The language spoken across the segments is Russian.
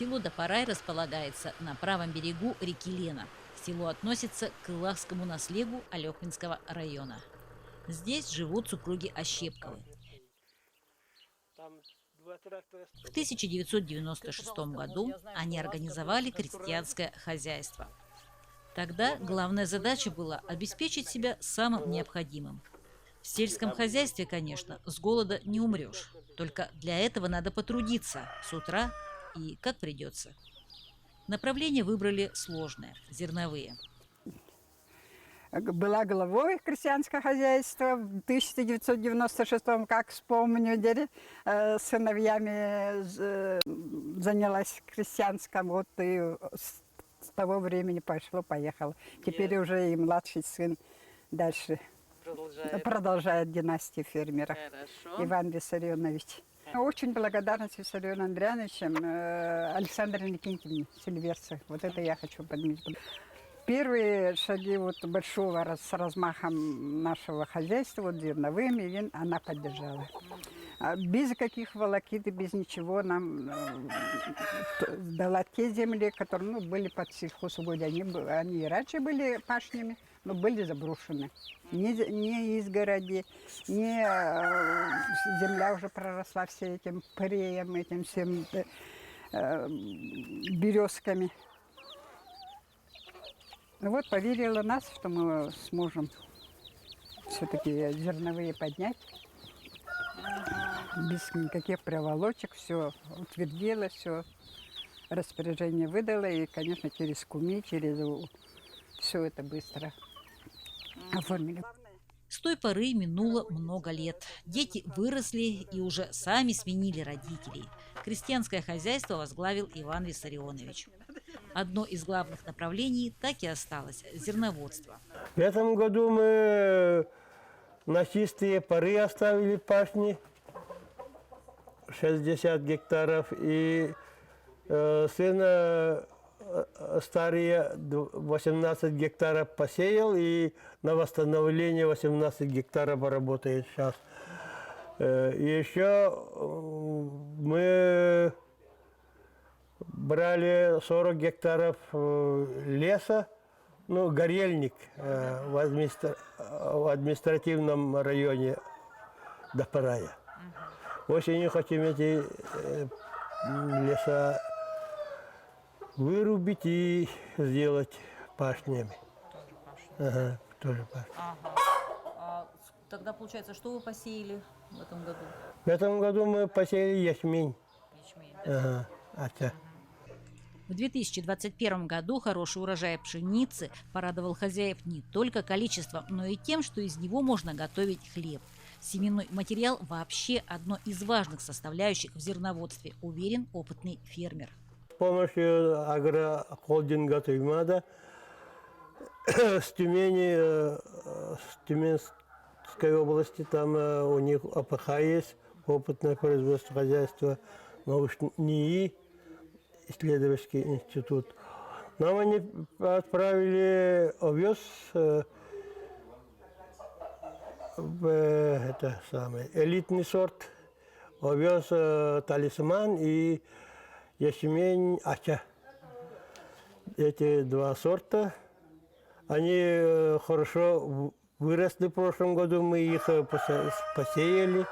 Село Допарай располагается на правом берегу реки Лена. Село относится к Илахскому наследию Алехвинского района. Здесь живут супруги Ощепковы. В 1996 году они организовали крестьянское хозяйство. Тогда главная задача была обеспечить себя самым необходимым. В сельском хозяйстве, конечно, с голода не умрешь. Только для этого надо потрудиться с утра и как придется. Направление выбрали сложное – зерновые. Была главой крестьянского хозяйства в 1996, как вспомню, с сыновьями занялась крестьянским, вот и с того времени пошло-поехало. Теперь уже и младший сын дальше продолжает династию фермеров. Хорошо. Иван Виссарионович. Очень благодарна Виссариону Андриановичу, Александре Никитичне Сильверце. Вот это я хочу подметить. Первые шаги вот большого с размахом нашего хозяйства, вот зерновыми, она поддержала. Без каких волокит и без ничего нам дала те земли, которые были под сельхозугодие. Они и раньше были пашнями, но были заброшены. Не изгороди, не земля уже проросла все этим преем, этим всем березками. Вот поверила нас, что мы сможем все-таки зерновые поднять. Без никаких проволочек, все утвердила, все распоряжение выдала. И, конечно, через куми, через все это быстро оформили. С той поры минуло много лет. Дети выросли и уже сами сменили родителей. Крестьянское хозяйство возглавил Иван Виссарионович. Одно из главных направлений так и осталось – зерноводство. В этом году мы на чистые поры оставили пашни 60 гектаров. И сына старые 18 гектаров посеял, и на восстановление 18 гектаров работает сейчас. И еще мы брали 40 гектаров леса, горельник в административном районе Допарая. Осенью хотим эти леса вырубить и сделать пашнями. Ага, тоже пашня. Ага. Тогда получается, что вы посеяли в этом году? В этом году мы посеяли ячмень. Ячмень. Ага, В 2021 году хороший урожай пшеницы порадовал хозяев не только количеством, но и тем, что из него можно готовить хлеб. Семенной материал вообще одно из важных составляющих в зерноводстве, уверен опытный фермер. с помощью агрохолдинга Туймада с Тюменской области, там у них АПХ есть, опытное производство хозяйства, НИИ, исследовательский институт. Нам они отправили овес элитный сорт, овес талисман и ячмень ача. Эти два сорта, они хорошо выросли в прошлом году, мы их посеяли.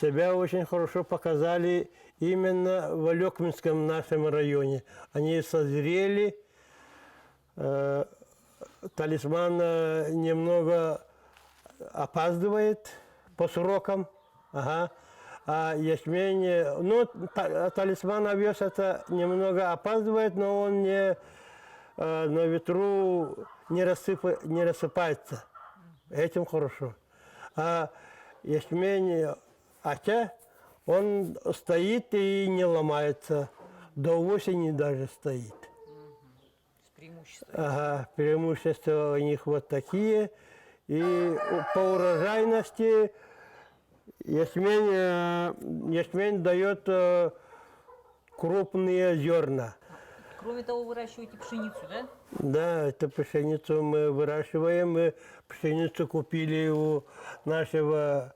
Себя очень хорошо показали именно в Алехвинском нашем районе. Они созрели, талисман немного опаздывает по срокам, а ячмень, талисман овес это немного опаздывает, но он на ветру не рассыпается. Этим хорошо. А ячмень ача, он стоит и не ломается. До осени даже стоит. Преимущества у них вот такие. И по урожайности ячмень дает крупные зерна. Кроме того, выращиваете пшеницу, да? Да, это пшеницу мы выращиваем. Мы пшеницу купили у нашего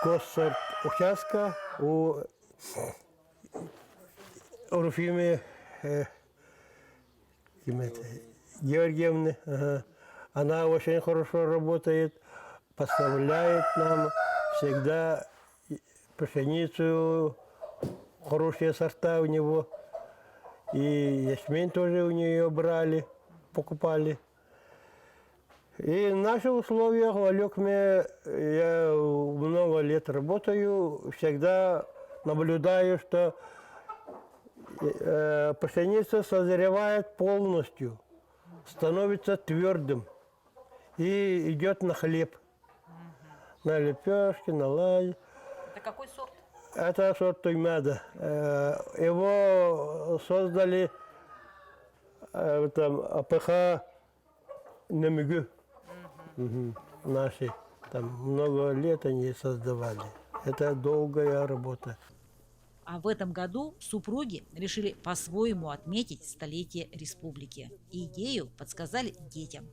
госсорт участка, у Руфимы Георгиевны. Ага. Она очень хорошо работает, поставляет нам всегда пшеницу, хорошие сорта у него. И ячмень тоже у нее брали, покупали. И наши условия в Алекме, я много лет работаю, всегда наблюдаю, что пшеница созревает полностью, становится твердым и идет на хлеб, на лепешки, на лай. Это какой сорт? Это сорт Туймада. Его создали там АПХ Намигу. Наши. Там много лет они создавали. Это долгая работа. А в этом году супруги решили по-своему отметить столетие республики. И идею подсказали детям.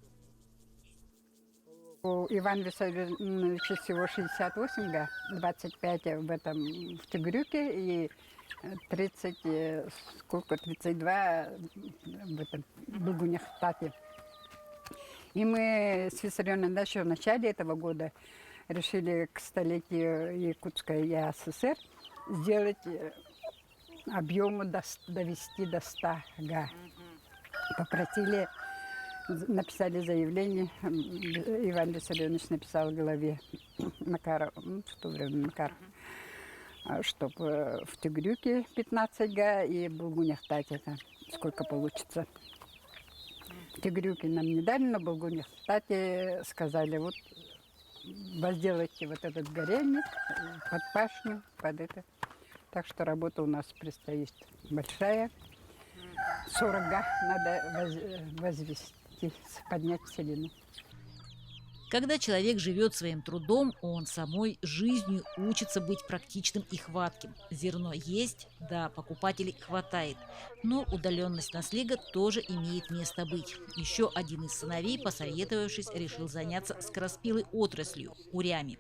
У Ивана Виссарионовича всего 68 га, 25 в Тыгрюке и 32 в этом Булгунях-Тате. И мы с Виссарионовичем еще в начале этого года решили к столетию Якутской АССР сделать объему довести до 100 га. Попросили, написали заявление, Иван Виссарионович написал в главе Макаров, в то время Макаров, чтобы в Тыгрюке 15 га и в Булгунях-Тате сколько получится. В Тыгрюке нам не дали, но в Булгунях-Тате сказали, вот возделайте вот этот горельник под пашню, под это. Так что работа у нас предстоит большая. 40 га надо возвести, поднять селину. Когда человек живет своим трудом, он самой жизнью учится быть практичным и хватким. Зерно есть, да, покупателей хватает. Но удаленность наслега тоже имеет место быть. Еще один из сыновей, посоветовавшись, решил заняться скороспелой отраслью – урями.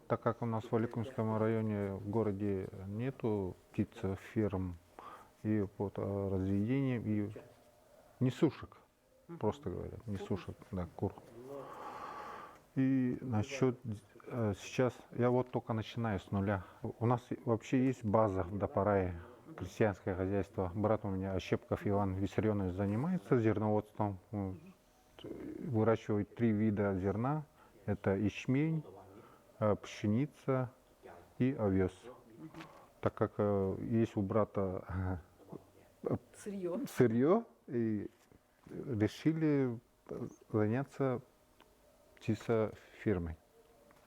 Так как у нас в Алекумском районе в городе нету птицеферм и вот разведения, и несушек, просто говоря, несушек, да, кур. И насчет сейчас, я вот только начинаю с нуля. У нас вообще есть база в Дапарае, крестьянское хозяйство. Брат у меня Ощепков Иван Виссарионович занимается зерноводством, выращивает 3 вида зерна. Это ячмень, пшеница и овес. Так как есть у брата сырье, и решили заняться птицефермой.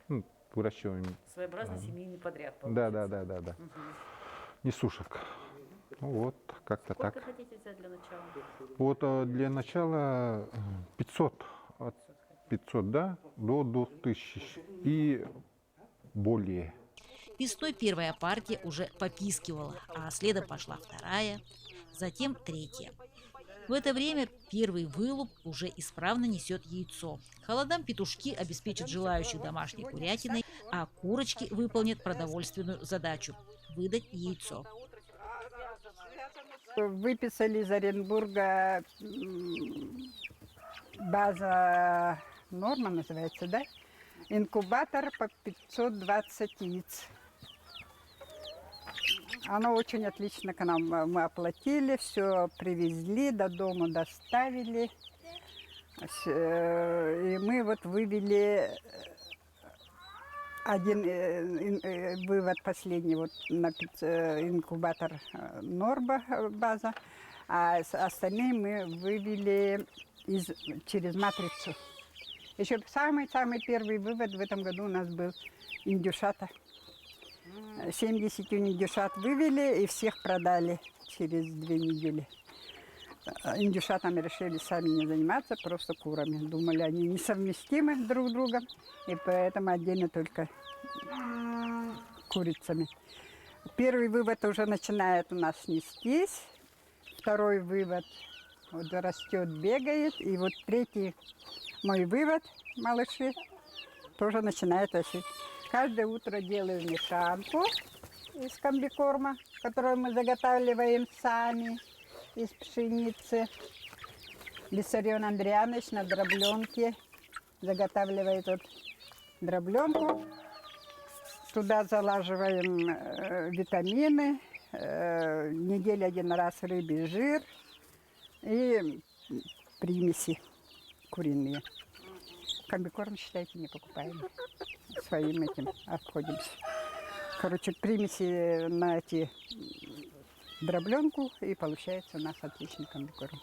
Ну, выращиваем. Своеобразный семейный подряд. Да. Несушек. Ну вот, как-то так. Сколько хотите взять для начала? Вот для начала 500. От 500, да, до 2000 и более. Весной первая партия уже попискивала, а следом пошла вторая, затем третья. В это время первый вылуп уже исправно несет яйцо. Холодам петушки обеспечат желающих домашней курятиной, а курочки выполнят продовольственную задачу – выдать яйцо. Выписали из Оренбурга база Норма называется, да? Инкубатор по 520 яиц. Оно очень отлично к нам. Мы оплатили, все привезли, до дома доставили. И мы вот вывели один вывод последний вот на инкубатор Норба база, а остальные мы вывели через матрицу. Еще самый первый вывод в этом году у нас был индюшата. 70 индюшат вывели и всех продали через 2 недели. Индюшатами решили сами не заниматься, просто курами. Думали, они несовместимы друг с другом, и поэтому отдельно только курицами. Первый вывод уже начинает у нас нестись. Второй вывод вот растет, бегает. И вот третий мой вывод, малыши, тоже начинает осить. Каждое утро делаю мешанку из комбикорма, которую мы заготавливаем сами из пшеницы. Виссарион Андрианович на дробленке заготавливает вот дробленку. Туда залаживаем витамины, неделю один раз рыбий жир и примеси куриные. Комбикорм, считайте, не покупаем. Своим этим обходимся. Короче, примеси на эти дробленку, и получается у нас отличный комбикорм.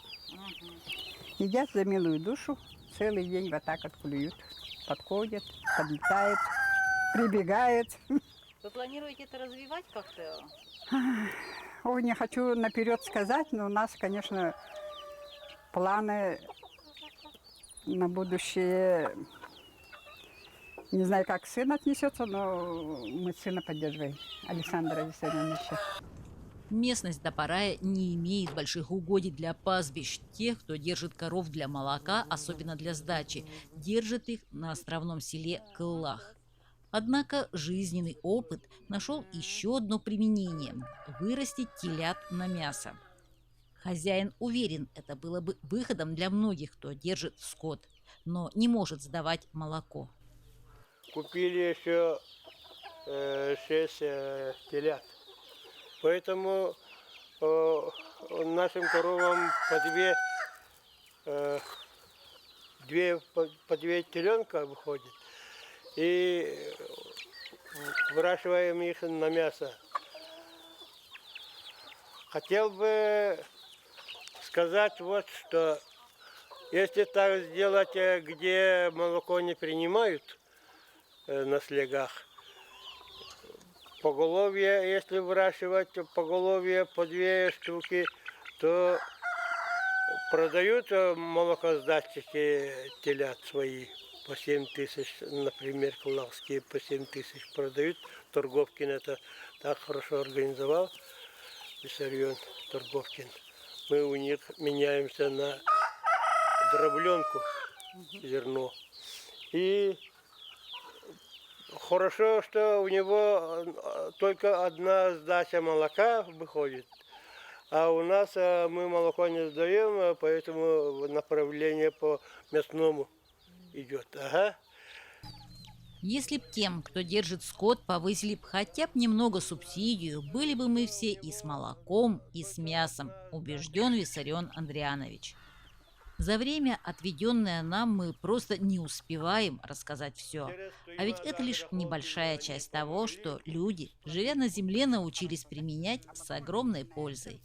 Едят за милую душу, целый день вот так вот клюют. Подходят, подлетают, прибегают. Вы планируете это развивать как-то? Ой, не хочу наперед сказать, но у нас, конечно, планы на будущее. Не знаю, как сын отнесется, но мы сына поддерживаем, Александра Виссарионовича. Местность Допарая не имеет больших угодий для пастбищ. Тех, кто держит коров для молока, особенно для сдачи, держит их на островном селе Кыллах. Однако жизненный опыт нашел еще одно применение – вырастить телят на мясо. Хозяин уверен, это было бы выходом для многих, кто держит скот, но не может сдавать молоко. Купили еще 6 телят. Поэтому нашим коровам по две теленка выходит. И выращиваем их на мясо. Хотел бы сказать вот что. Если так сделать, где молоко не принимают на слегах, поголовье, если выращивать поголовье по 2 штуки, то продают молокосдатчики телят свои по 7 тысяч, например, кулакские по 7 тысяч продают. Торговкин это так хорошо организовал, Виссарион Торговкин. Мы у них меняемся на дробленку, зерно. И хорошо, что у него только одна сдача молока выходит. А у нас мы молоко не сдаем, поэтому направление по мясному идет. Ага. Если б тем, кто держит скот, повысили б хотя бы немного субсидию, были бы мы все и с молоком, и с мясом, убежден Виссарион Андрианович. За время, отведенное нам, мы просто не успеваем рассказать все. А ведь это лишь небольшая часть того, что люди, живя на земле, научились применять с огромной пользой.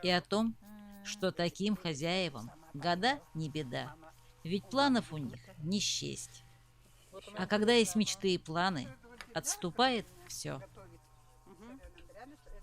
И о том, что таким хозяевам года не беда. Ведь планов у них не счесть. А когда есть мечты и планы, отступает все.